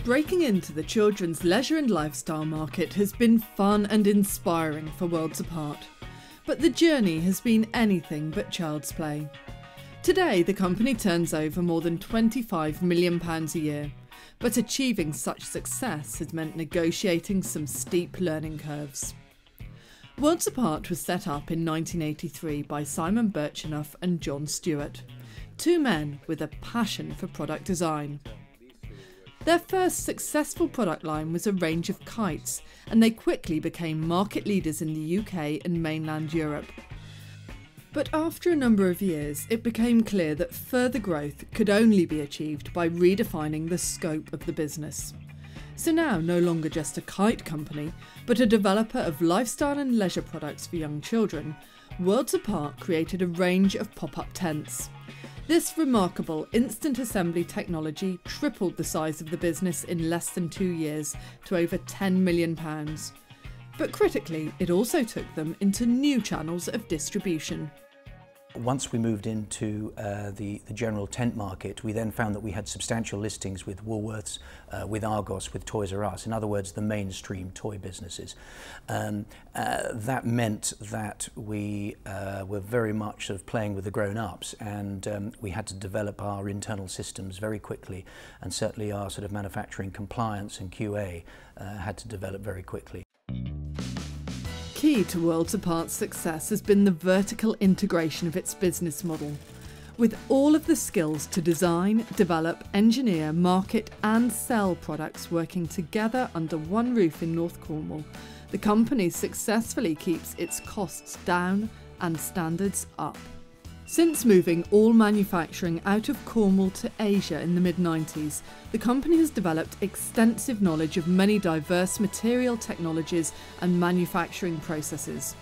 Breaking into the children's leisure and lifestyle market has been fun and inspiring for Worlds Apart, but the journey has been anything but child's play. Today, the company turns over more than £25 million a year, but achieving such success has meant negotiating some steep learning curves. Worlds Apart was set up in 1983 by Simon Birchenough and John Stewart, two men with a passion for product design. Their first successful product line was a range of kites, and they quickly became market leaders in the UK and mainland Europe. But after a number of years, it became clear that further growth could only be achieved by redefining the scope of the business. So now, no longer just a kite company, but a developer of lifestyle and leisure products for young children, Worlds Apart created a range of pop-up tents. This remarkable instant assembly technology tripled the size of the business in less than 2 years to over £10 million. But critically, it also took them into new channels of distribution. Once we moved into the general tent market, we then found that we had substantial listings with Woolworths, with Argos, with Toys R Us, in other words, the mainstream toy businesses. That meant that we were very much sort of playing with the grown-ups, and we had to develop our internal systems very quickly, and certainly our sort of manufacturing compliance and QA had to develop very quickly. Key to Worlds Apart's success has been the vertical integration of its business model. With all of the skills to design, develop, engineer, market and sell products working together under one roof in North Cornwall, the company successfully keeps its costs down and standards up. Since moving all manufacturing out of Cornwall to Asia in the mid-90s, the company has developed extensive knowledge of many diverse material technologies and manufacturing processes.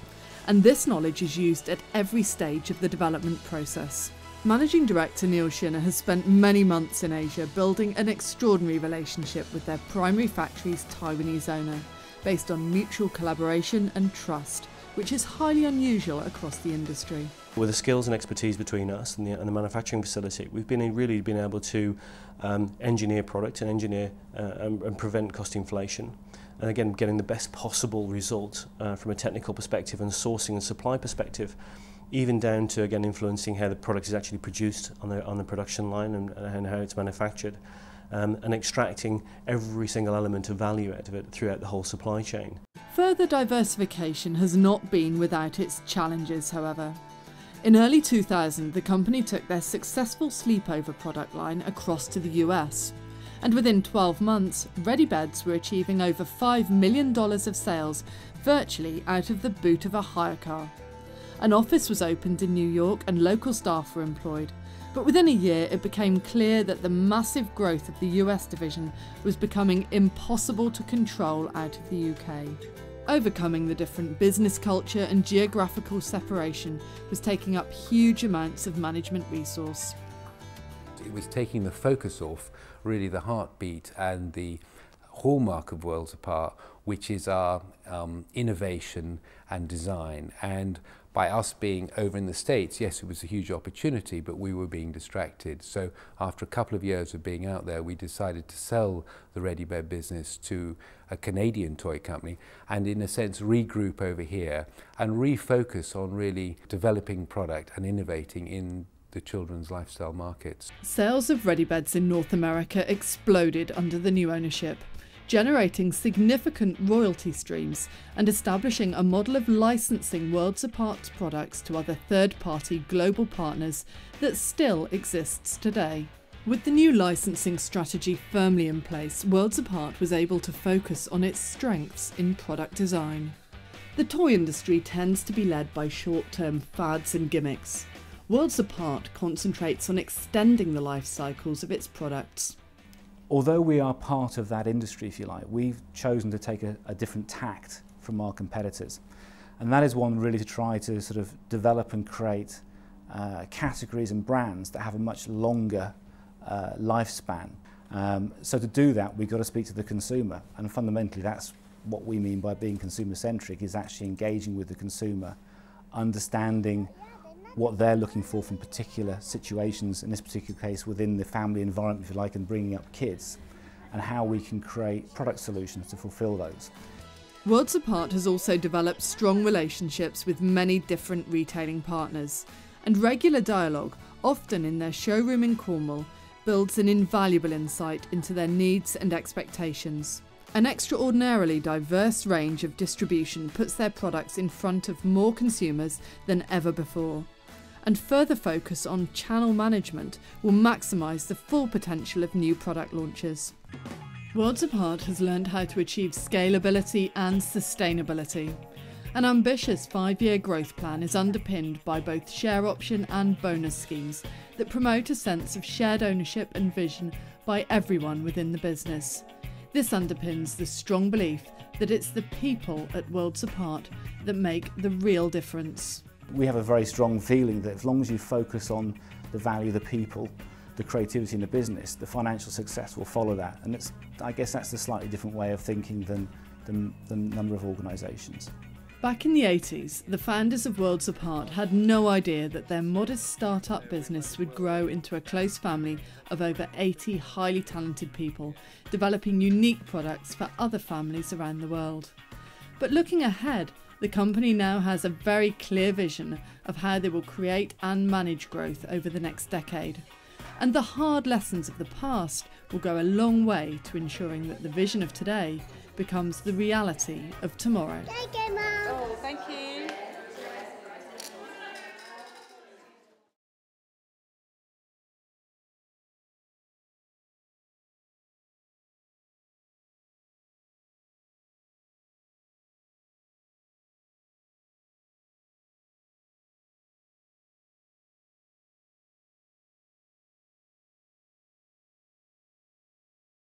And this knowledge is used at every stage of the development process. Managing Director Neil Shinner has spent many months in Asia building an extraordinary relationship with their primary factory's Taiwanese owner, based on mutual collaboration and trust, which is highly unusual across the industry. With the skills and expertise between us and the manufacturing facility, we've really been able to engineer product and engineer and prevent cost inflation. And again, getting the best possible result from a technical perspective and sourcing and supply perspective, even down to, again, influencing how the product is actually produced on the production line and how it's manufactured. And extracting every single element of value out of it throughout the whole supply chain. Further diversification has not been without its challenges, however. In early 2000, the company took their successful sleepover product line across to the US, and within 12 months, Ready Beds were achieving over $5 million of sales virtually out of the boot of a hire car. An office was opened in New York and local staff were employed, but within a year it became clear that the massive growth of the US division was becoming impossible to control out of the UK. Overcoming the different business culture and geographical separation was taking up huge amounts of management resource. It was taking the focus off really the heartbeat and the hallmark of Worlds Apart, which is our innovation and design. And by us being over in the States, yes, it was a huge opportunity, but we were being distracted. So after a couple of years of being out there, we decided to sell the Ready Bed business to a Canadian toy company and, in a sense, regroup over here and refocus on really developing product and innovating in the children's lifestyle markets. Sales of Ready Beds in North America exploded under the new ownership, generating significant royalty streams and establishing a model of licensing Worlds Apart's products to other third-party global partners that still exists today. With the new licensing strategy firmly in place, Worlds Apart was able to focus on its strengths in product design. The toy industry tends to be led by short-term fads and gimmicks. Worlds Apart concentrates on extending the life cycles of its products. Although we are part of that industry, if you like, we've chosen to take a different tact from our competitors. And that is one really to try to sort of develop and create categories and brands that have a much longer lifespan. So to do that, we've got to speak to the consumer. And fundamentally, that's what we mean by being consumer-centric, is actually engaging with the consumer, understanding what they're looking for from particular situations, in this particular case within the family environment, if you like, and bringing up kids, and how we can create product solutions to fulfill those. Worlds Apart has also developed strong relationships with many different retailing partners, and regular dialogue, often in their showroom in Cornwall, builds an invaluable insight into their needs and expectations. An extraordinarily diverse range of distribution puts their products in front of more consumers than ever before, and further focus on channel management will maximise the full potential of new product launches. Worlds Apart has learned how to achieve scalability and sustainability. An ambitious 5-year growth plan is underpinned by both share option and bonus schemes that promote a sense of shared ownership and vision by everyone within the business. This underpins the strong belief that it's the people at Worlds Apart that make the real difference. We have a very strong feeling that as long as you focus on the value of the people, the creativity in the business, the financial success will follow that. And I guess that's a slightly different way of thinking than the number of organisations. Back in the 80s, the founders of Worlds Apart had no idea that their modest start-up business would grow into a close family of over 80 highly talented people, developing unique products for other families around the world. But looking ahead, the company now has a very clear vision of how they will create and manage growth over the next decade. And the hard lessons of the past will go a long way to ensuring that the vision of today becomes the reality of tomorrow.